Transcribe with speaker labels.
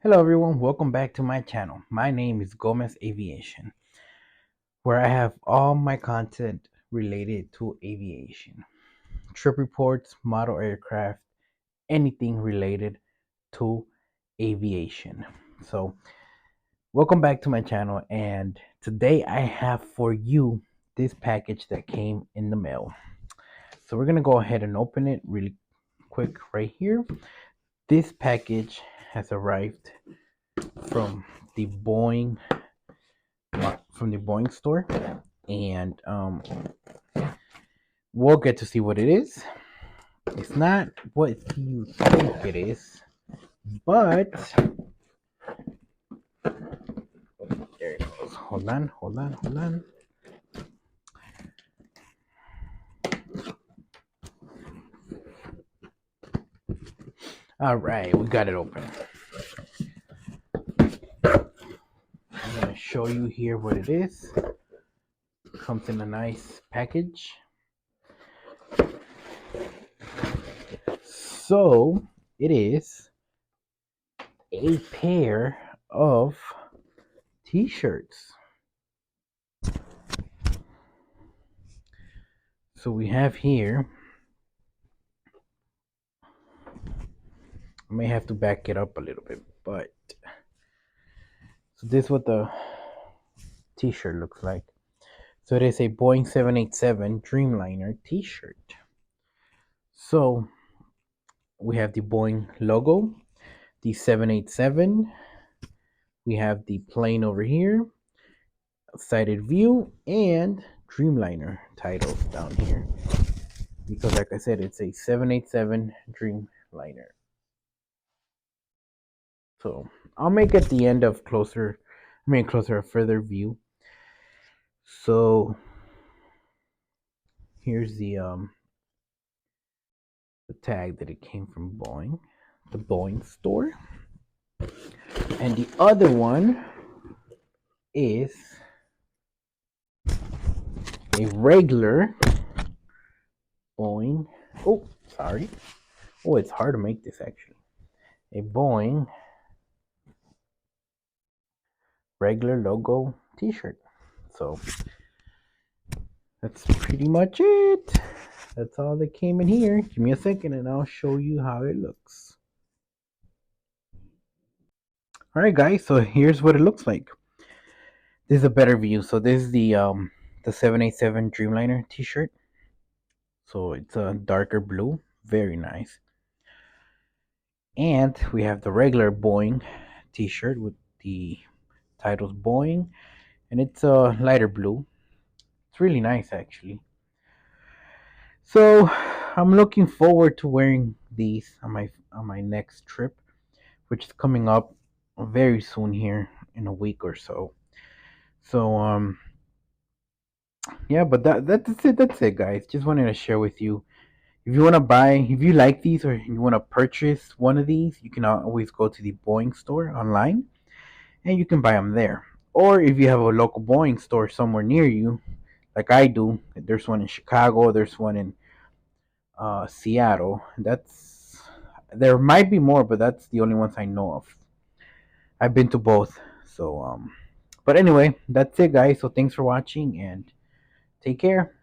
Speaker 1: Hello everyone, welcome back to my channel. My name is Gomez Aviation, where I have all my content related to aviation. Trip reports, model aircraft, anything related to aviation. So, welcome back to my channel, and today I have for you this package that came in the mail. So we're going to go ahead and open it really quick right here. This package has arrived from the Boeing store, and we'll get to see what it is. It's not what you think it is, but there it goes. Hold on. All right, we got it open. I'm gonna show you here what it is. Comes in a nice package. So it is a pair of t-shirts. So we have here, I may have to back it up a little bit, but so this is what the t-shirt looks like. So it is a Boeing 787 Dreamliner t-shirt. So we have the Boeing logo, the 787, we have the plane over here, sighted view, and Dreamliner titles down here. Because like I said, it's a 787 Dreamliner. So I'll make at the end of closer a further view. So here's the tag that it came from Boeing, the Boeing store. And the other one is a regular Boeing. Oh, sorry. Oh, it's hard to make this actually. A Boeing regular logo t-shirt. So that's pretty much it. That's all that came in here. Give me a second and I'll show you how it looks. Alright guys, so here's what it looks like. This is a better view. So this is the 787 Dreamliner t-shirt. So it's a darker blue, very nice. And we have the regular Boeing t-shirt with the titles Boeing, and it's a lighter blue. It's really nice actually. So I'm looking forward to wearing these on my next trip, which is coming up very soon here in a week or so. So yeah, but that's it guys. Just wanted to share with you. If you like these or you want to purchase one of these, you can always go to the Boeing store online and you can buy them there. Or if you have a local Boeing store somewhere near you, like I do, there's one in Chicago, there's one in Seattle. There might be more, but that's the only ones I know of. I've been to both. So but anyway, that's it guys. So thanks for watching and take care.